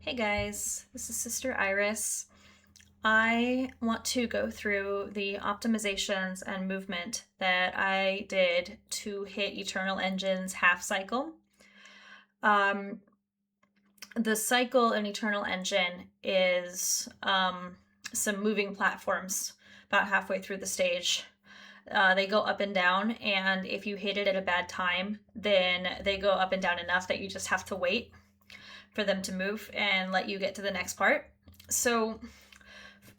Hey guys, this is Sister Iris. I want to go through the optimizations and movement that I did to hit Eternal Engine's half cycle. The cycle in Eternal Engine is some moving platforms about halfway through the stage. They go up and down, and if you hit it at a bad time, then they go up and down enough that you just have to wait for them to move and let you get to the next part. So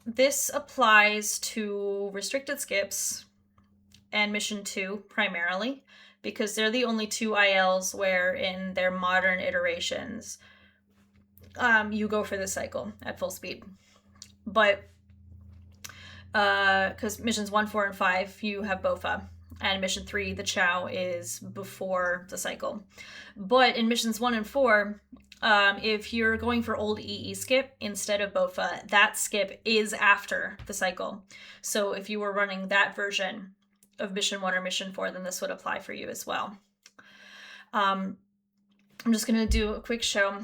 this applies to restricted skips and mission 2 primarily, because they're the only two ILs where in their modern iterations you go for this cycle at full speed. But because missions 1, 4, and 5 you have BOFA, and mission 3 the chow is before the cycle. But in missions 1 and 4, if you're going for old EE skip instead of BOFA, that skip is after the cycle. So if you were running that version of mission 1 or mission 4, then this would apply for you as well. I'm just going to do a quick show.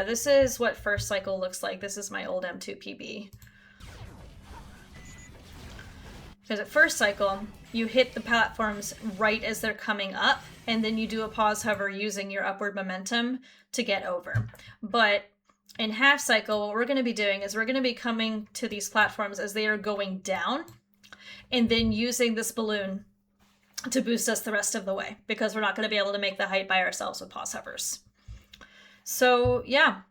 This is what first cycle looks like. This is my old M2 PB. Because at first cycle, you hit the platforms right as they're coming up, and then you do a pause hover using your upward momentum to get over. But in half cycle, what we're going to be doing is we're going to be coming to these platforms as they are going down, and then using this balloon to boost us the rest of the way, because we're not going to be able to make the height by ourselves with pause hovers. So yeah,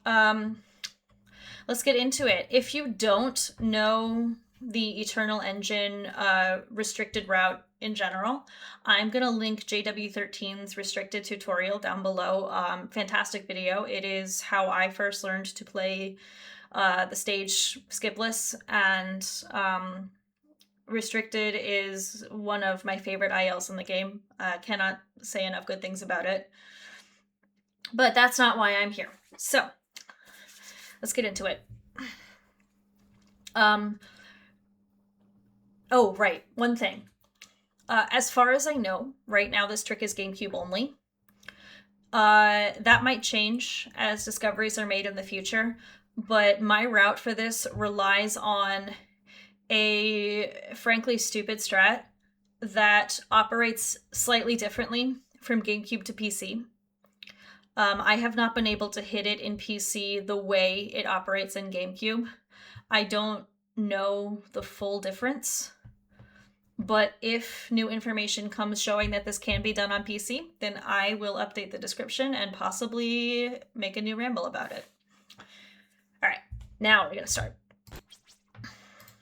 let's get into it. If you don't know the Eternal Engine restricted route in general, I'm going to link JW13's restricted tutorial down below. Fantastic video. It is how I first learned to play the stage skipless, and restricted is one of my favorite ILs in the game. Cannot say enough good things about it. But that's not why I'm here. So let's get into it. Oh, right. One thing. As far as I know, right now this trick is GameCube only. That might change as discoveries are made in the future, but my route for this relies on a frankly stupid strat that operates slightly differently from GameCube to PC. I have not been able to hit it in PC the way it operates in GameCube. I don't know the full difference. But if new information comes showing that this can be done on PC, then I will update the description and possibly make a new ramble about it. All right, now we're going to start. I'm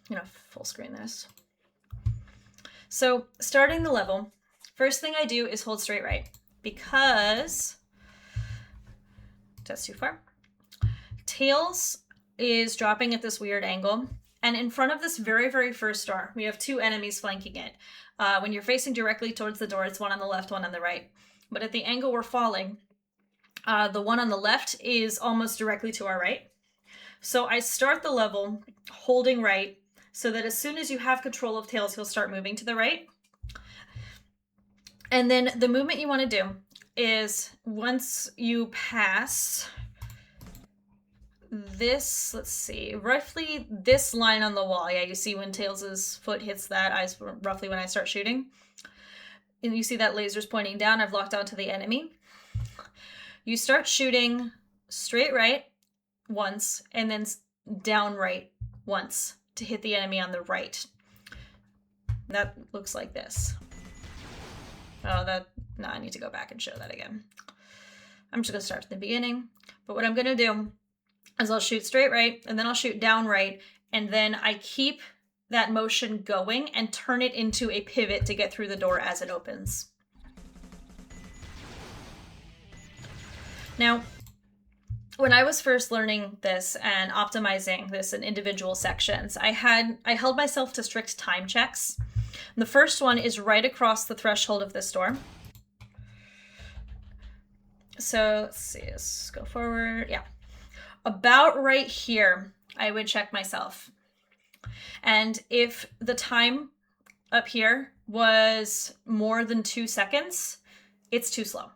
going to full screen this. So starting the level, first thing I do is hold straight right, because that's too far. Tails is dropping at this weird angle. And in front of this very, very first door, we have two enemies flanking it. When you're facing directly towards the door, it's one on the left, one on the right. But at the angle we're falling, the one on the left is almost directly to our right. So I start the level holding right, so that as soon as you have control of Tails, he'll start moving to the right. And then the movement you want to do is once you pass this, let's see, roughly this line on the wall. Yeah, you see when Tails' foot hits that is roughly when I start shooting. And you see that laser's pointing down. I've locked onto the enemy. You start shooting straight right once, and then down right once to hit the enemy on the right. That looks like this. Oh, no, I need to go back and show that again. I'm just going to start from the beginning. But what I'm going to do is I'll shoot straight right, and then I'll shoot down right, and then I keep that motion going and turn it into a pivot to get through the door as it opens. Now, when I was first learning this and optimizing this in individual sections, I held myself to strict time checks. And the first one is right across the threshold of this door. So let's see, let's go forward. Yeah. About right here, I would check myself. And if the time up here was more than 2 seconds, it's too slow.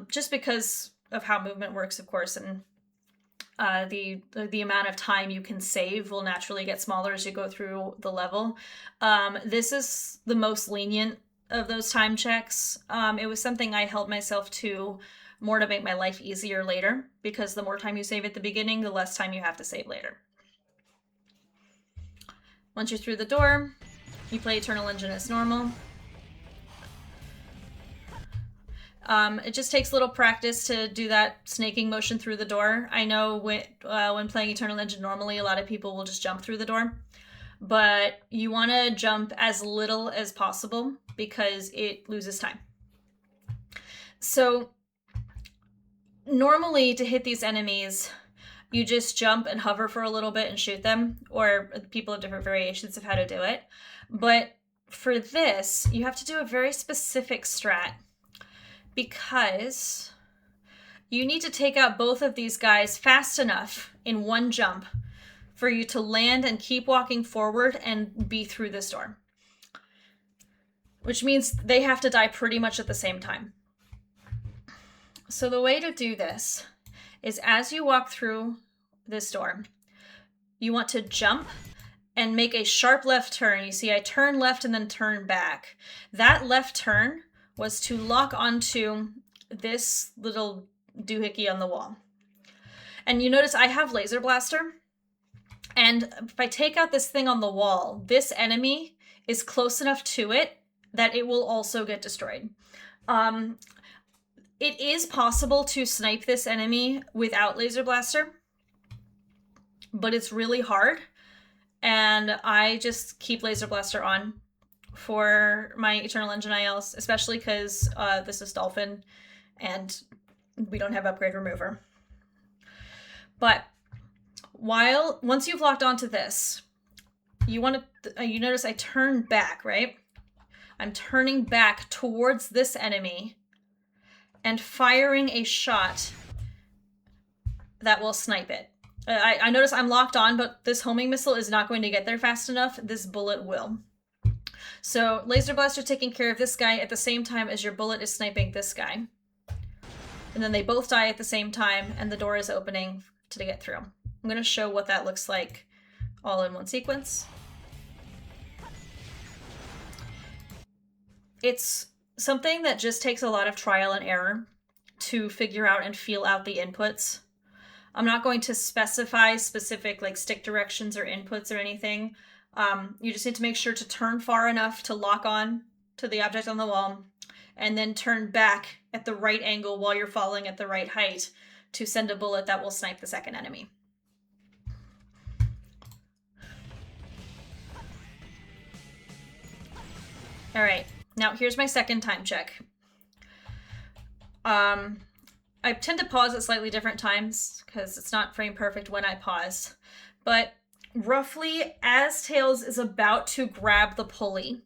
Just because of how movement works, of course, and the amount of time you can save will naturally get smaller as you go through the level. This is the most lenient of those time checks. It was something I held myself to more to make my life easier later, because the more time you save at the beginning, the less time you have to save later. Once you're through the door, you play Eternal Engine as normal. It just takes a little practice to do that snaking motion through the door. I know when playing Eternal Engine normally, a lot of people will just jump through the door. But you want to jump as little as possible because it loses time. So normally to hit these enemies, you just jump and hover for a little bit and shoot them, or people have different variations of how to do it. But for this, you have to do a very specific strat, because you need to take out both of these guys fast enough in one jump for you to land and keep walking forward and be through this door. Which means they have to die pretty much at the same time. So the way to do this is, as you walk through this door, you want to jump and make a sharp left turn. You see, I turn left and then turn back. That left turn was to lock onto this little doohickey on the wall. And you notice I have Laser Blaster. And if I take out this thing on the wall, this enemy is close enough to it that it will also get destroyed. It is possible to snipe this enemy without Laser Blaster, but it's really hard. And I just keep Laser Blaster on for my Eternal Engine ILs, especially because this is Dolphin and we don't have Upgrade Remover. But once you've locked onto this, you notice I turn back, right? I'm turning back towards this enemy and firing a shot that will snipe it. I notice I'm locked on, but this homing missile is not going to get there fast enough. This bullet will. So Laser Blaster taking care of this guy at the same time as your bullet is sniping this guy. And then they both die at the same time, and the door is opening to get through. I'm going to show what that looks like all in one sequence. It's something that just takes a lot of trial and error to figure out and feel out the inputs. I'm not going to specify specific like stick directions or inputs or anything. You just need to make sure to turn far enough to lock on to the object on the wall, and then turn back at the right angle while you're falling at the right height to send a bullet that will snipe the second enemy. All right, now here's my second time check. I tend to pause at slightly different times because it's not frame perfect when I pause, but roughly as Tails is about to grab the pulley,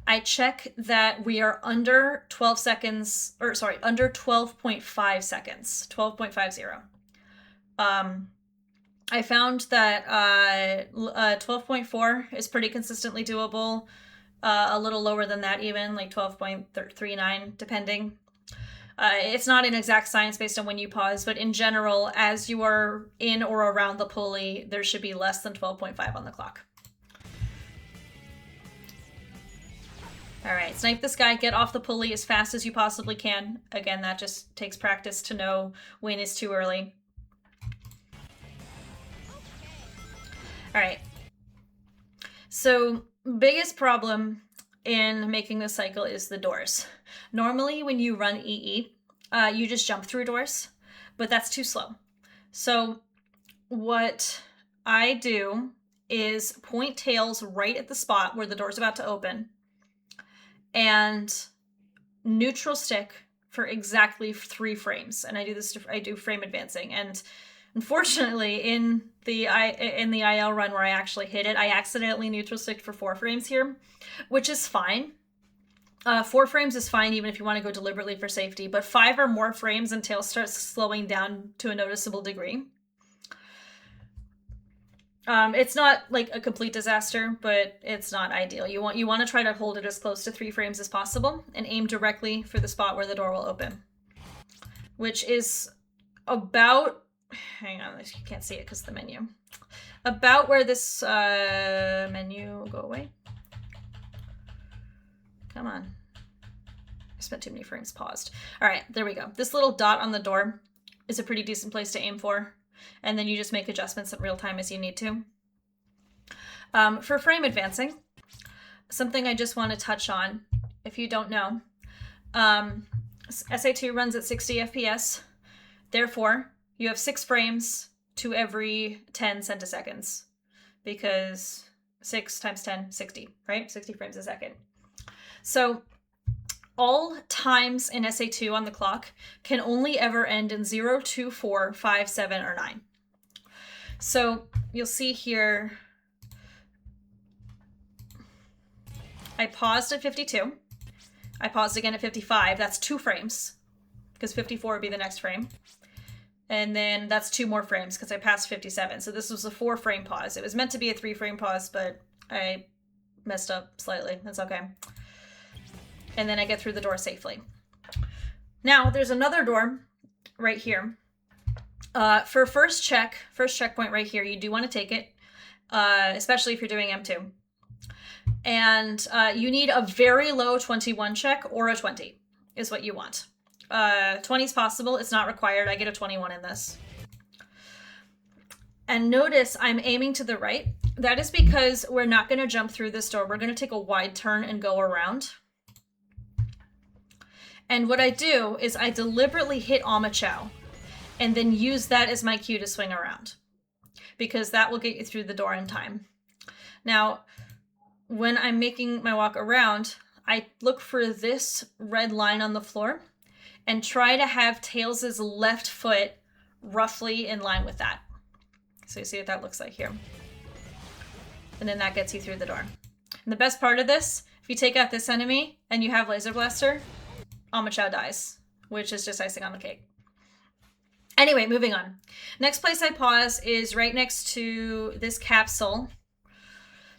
I check that we are under 12 seconds, or sorry, under 12.5 seconds, 12.50. I found that 12.4 is pretty consistently doable, a little lower than that even, like 12.39 depending. It's not an exact science based on when you pause, but in general, as you are in or around the pulley, there should be less than 12.5 on the clock. All right, snipe this guy, get off the pulley as fast as you possibly can. Again, that just takes practice to know when is too early. All right. So, biggest problem in making this cycle is the doors. Normally, when you run EE, you just jump through doors, but that's too slow. So what I do is point Tails right at the spot where the door's about to open and neutral stick for exactly 3 frames. And I do frame advancing. And unfortunately, in the IL run where I actually hit it, I accidentally neutral sticked for 4 frames here, which is fine. 4 frames is fine even if you want to go deliberately for safety, but 5 or more frames and Tails starts slowing down to a noticeable degree. It's not like a complete disaster, but it's not ideal. You want to try to hold it as close to 3 frames as possible and aim directly for the spot where the door will open, which is about hang on, you can't see it because of the menu. About where this menu, go away. Come on. I spent too many frames paused. All right, there we go. This little dot on the door is a pretty decent place to aim for. And then you just make adjustments in real time as you need to. For frame advancing, something I just want to touch on, if you don't know, SA2 runs at 60 FPS. Therefore, you have 6 frames to every 10 centiseconds, because 6 times 10, 60, right? 60 frames a second. So all times in SA2 on the clock can only ever end in 0, 2, 4, 5, 7, or 9. So you'll see here, I paused at 52. I paused again at 55. That's 2 frames, because 54 would be the next frame. And then that's 2 more frames because I passed 57. So this was a 4-frame pause. It was meant to be a 3-frame pause, but I messed up slightly. That's okay. And then I get through the door safely. Now there's another door right here. For first checkpoint right here, you do want to take it, especially if you're doing M2. And you need a very low 21 check, or a 20 is what you want. 20 is possible. It's not required. I get a 21 in this. And notice I'm aiming to the right. That is because we're not going to jump through this door. We're going to take a wide turn and go around. And what I do is I deliberately hit Amachow and then use that as my cue to swing around, because that will get you through the door in time. Now, when I'm making my walk around, I look for this red line on the floor and try to have Tails' left foot roughly in line with that. So you see what that looks like here. And then that gets you through the door. And the best part of this, if you take out this enemy and you have Laser Blaster, Amachow dies, which is just icing on the cake. Anyway, moving on. Next place I pause is right next to this capsule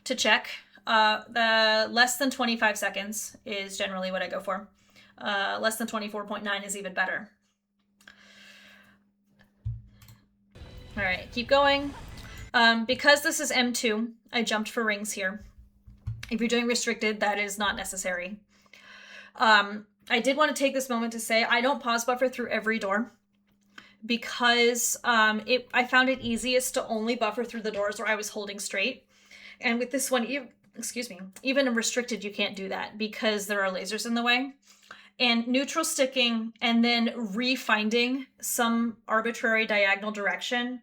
to check. The less than 25 seconds is generally what I go for. Less than 24.9 is even better. All right, keep going. Because this is M2, I jumped for rings here. If you're doing restricted, that is not necessary. I did want to take this moment to say I don't pause buffer through every door, because I found it easiest to only buffer through the doors where I was holding straight. And with this one, even in restricted, you can't do that because there are lasers in the way. And neutral sticking and then refinding some arbitrary diagonal direction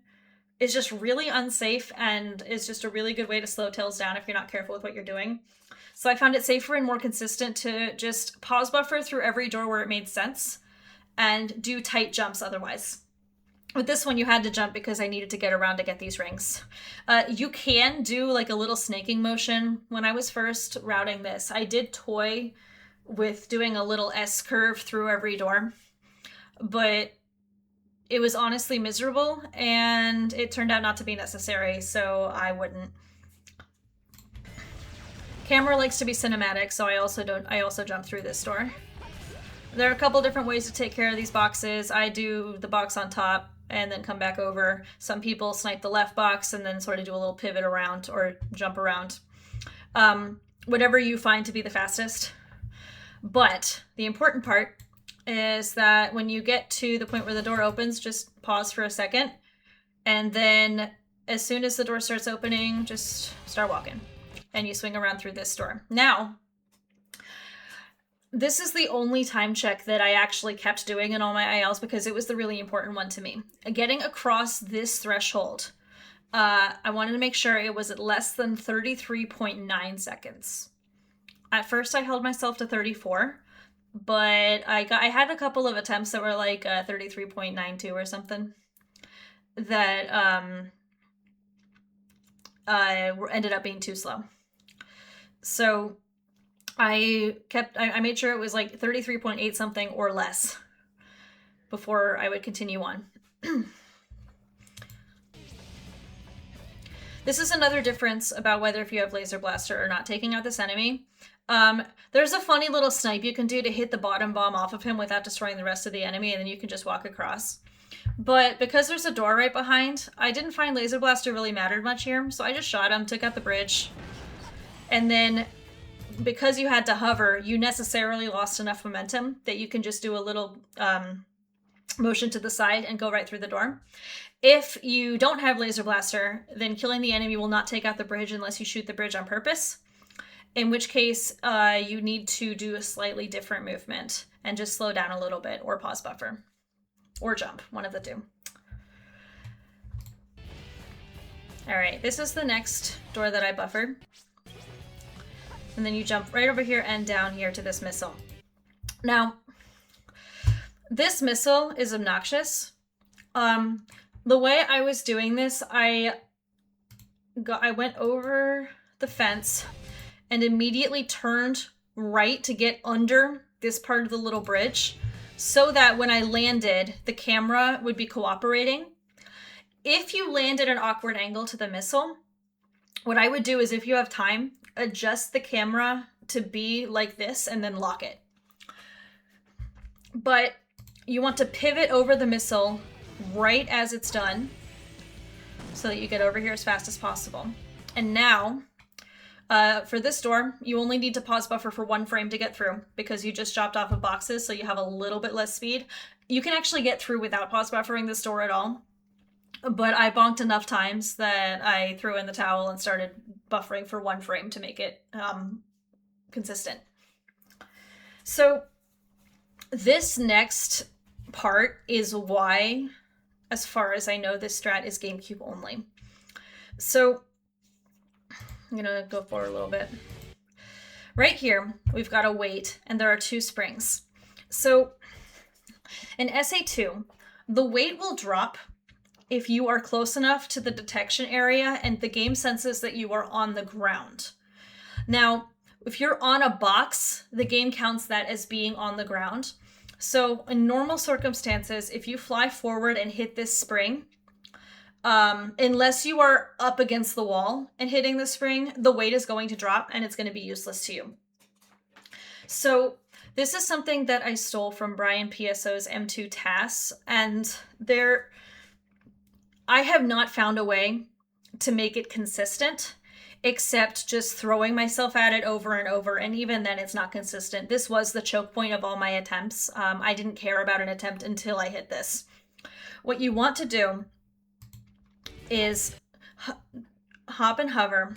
is just really unsafe, and is just a really good way to slow Tails down if you're not careful with what you're doing. So I found it safer and more consistent to just pause buffer through every door where it made sense and do tight jumps otherwise. With this one, you had to jump because I needed to get around to get these rings. You can do like a little snaking motion. When I was first routing this, I did toy with doing a little S curve through every door, but it was honestly miserable and it turned out not to be necessary, so I wouldn't. Camera likes to be cinematic, so I also jump through this door. There are a couple different ways to take care of these boxes. I do the box on top and then come back over. Some people snipe the left box and then sort of do a little pivot around or jump around. Whatever you find to be the fastest. But the important part is that when you get to the point where the door opens, just pause for a second. And then as soon as the door starts opening, just start walking. And you swing around through this door. Now, this is the only time check that I actually kept doing in all my ILs because it was the really important one to me. Getting across this threshold, I wanted to make sure it was at less than 33.9 seconds. At first, I held myself to 34, but I had a couple of attempts that were like 33.92 or something that ended up being too slow. So I made sure it was like 33.8 something or less before I would continue on. This is another difference about whether if you have Laser Blaster or not. Taking out this enemy, There's a funny little snipe you can do to hit the bottom bomb off of him without destroying the rest of the enemy, and then you can just walk across. But because there's a door right behind, I didn't find Laser Blaster really mattered much here, so I just shot him, took out the bridge, and then because you had to hover, you necessarily lost enough momentum that you can just do a little motion to the side and go right through the door. If you don't have Laser Blaster, then killing the enemy will not take out the bridge unless you shoot the bridge on purpose, in which case you need to do a slightly different movement and just slow down a little bit, or pause buffer, or jump, one of the two. All right, this is the next door that I buffered. And then you jump right over here and down here to this missile. Now, this missile is obnoxious. The way I was doing this, I went over the fence and immediately turned right to get under this part of the little bridge so that when I landed, the camera would be cooperating. If you land at an awkward angle to the missile, what I would do is, if you have time, adjust the camera to be like this and then lock it. But you want to pivot over the missile right as it's done so that you get over here as fast as possible. And now, for this door, you only need to pause buffer for 1 frame to get through because you just chopped off of boxes, so you have a little bit less speed. You can actually get through without pause buffering this door at all, but I bonked enough times that I threw in the towel and started buffering for 1 frame to make it consistent. So this next part is why, as far as I know, this strat is GameCube only. So I'm gonna go forward a little bit. Right here, we've got a weight, and there are 2 springs. So in SA2, the weight will drop if you are close enough to the detection area and the game senses that you are on the ground. Now, if you're on a box, the game counts that as being on the ground. So in normal circumstances, if you fly forward and hit this spring, unless you are up against the wall and hitting the spring, the weight is going to drop and it's going to be useless to you. So this is something that I stole from Brian PSO's M2 TAS, and I have not found a way to make it consistent except just throwing myself at it over and over, and even then it's not consistent. This was the choke point of all my attempts. I didn't care about an attempt until I hit this. What you want to do is hop and hover,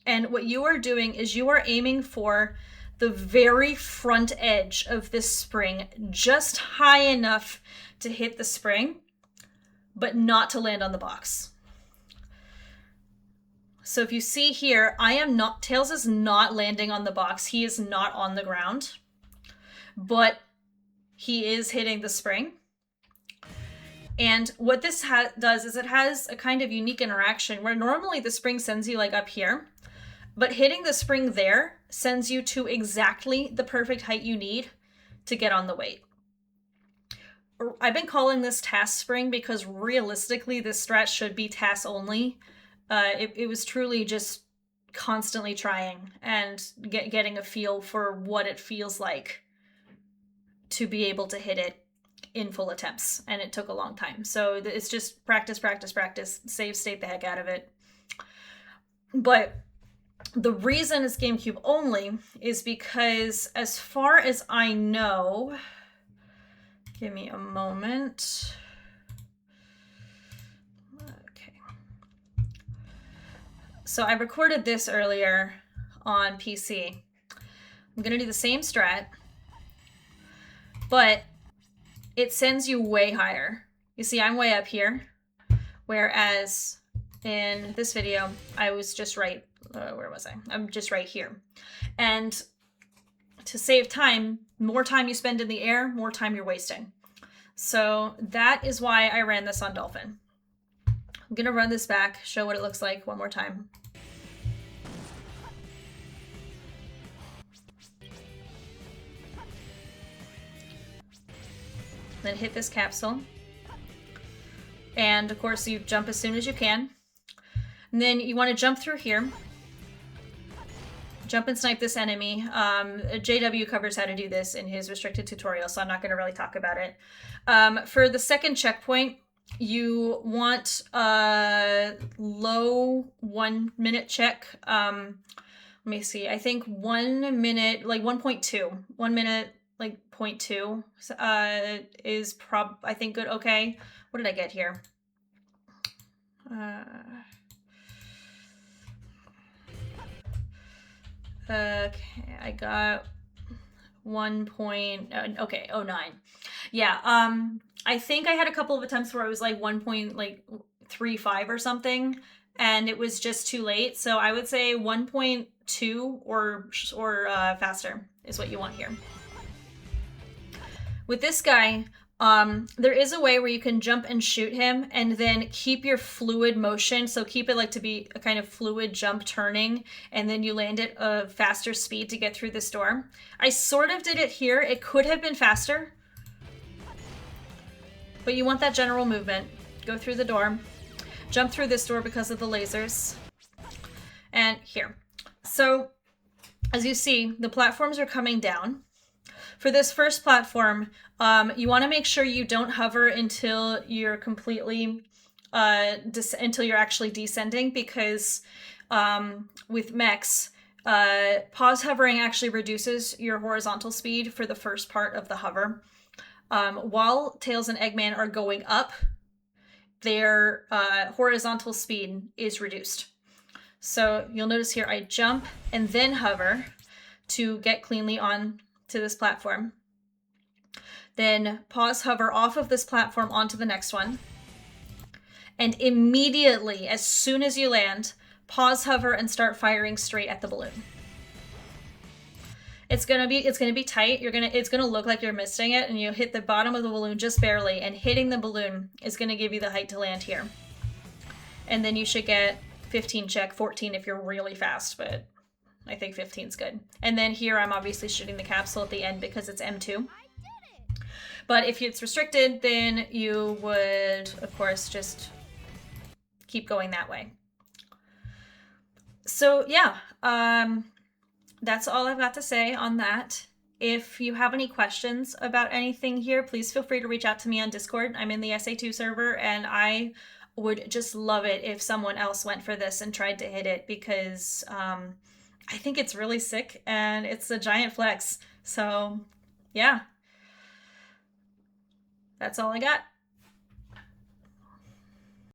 and what you are doing is you are aiming for the very front edge of this spring, just high enough to hit the spring, but not to land on the box. So if you see here, Tails is not landing on the box. He is not on the ground, but he is hitting the spring. And what this does is it has a kind of unique interaction where normally the spring sends you like up here, but hitting the spring there sends you to exactly the perfect height you need to get on the weight. I've been calling this TAS spring because realistically this strat should be TAS only. It was truly just constantly trying and getting a feel for what it feels like to be able to hit it in full attempts, and it took a long time. So it's just practice, save state the heck out of it. But the reason it's GameCube only is because, as far as I know, give me a moment. So I recorded this earlier on PC. I'm gonna do the same strat, but it sends you way higher. You see, I'm way up here, whereas in this video, I was just right, where was I? I'm just right here. And to save time, more time you spend in the air, more time you're wasting. So that is why I ran this on Dolphin. I'm gonna run this back, show what it looks like one more time. Then hit this capsule. And of course you jump as soon as you can. And then you want to jump through here. jump and snipe this enemy. JW covers how to do this in his restricted tutorial, so I'm not going to really talk about it. For the second checkpoint, you want a low 1 minute check. Let me see. I think 1 minute, like 1.2. 1 minute, like 0.2 is I think good. Okay. What did I get here? Okay, I got 1.09. Yeah, I think I had a couple of attempts where it was like 1.35 or something, and it was just too late. So I would say 1.2 or faster is what you want here. With this guy, there is a way where you can jump and shoot him and then keep your fluid motion. So keep it like to be a kind of fluid jump turning, and then you land at a faster speed to get through this door. I sort of did it here. It could have been faster, but you want that general movement. Go through the door, jump through this door because of the lasers, and here. So as you see, the platforms are coming down. For this first platform, you want to make sure you don't hover until you're completely, until you're actually descending, because with mechs, pause hovering actually reduces your horizontal speed for the first part of the hover. While Tails and Eggman are going up, their horizontal speed is reduced. So you'll notice here I jump and then hover to get cleanly on to this platform. Then pause hover off of this platform onto the next one. And immediately, as soon as you land, pause hover and start firing straight at the balloon. It's gonna be tight. It's gonna look like you're missing it, and you hit the bottom of the balloon just barely, and hitting the balloon is gonna give you the height to land here. And then you should get 15 check, 14 if you're really fast, but I think 15 is good. And then here I'm obviously shooting the capsule at the end because it's M2. But if it's restricted, then you would, of course, just keep going that way. So yeah, that's all I've got to say on that. If you have any questions about anything here, please feel free to reach out to me on Discord. I'm in the SA2 server, and I would just love it if someone else went for this and tried to hit it, because I think it's really sick and it's a giant flex. So yeah, that's all I got.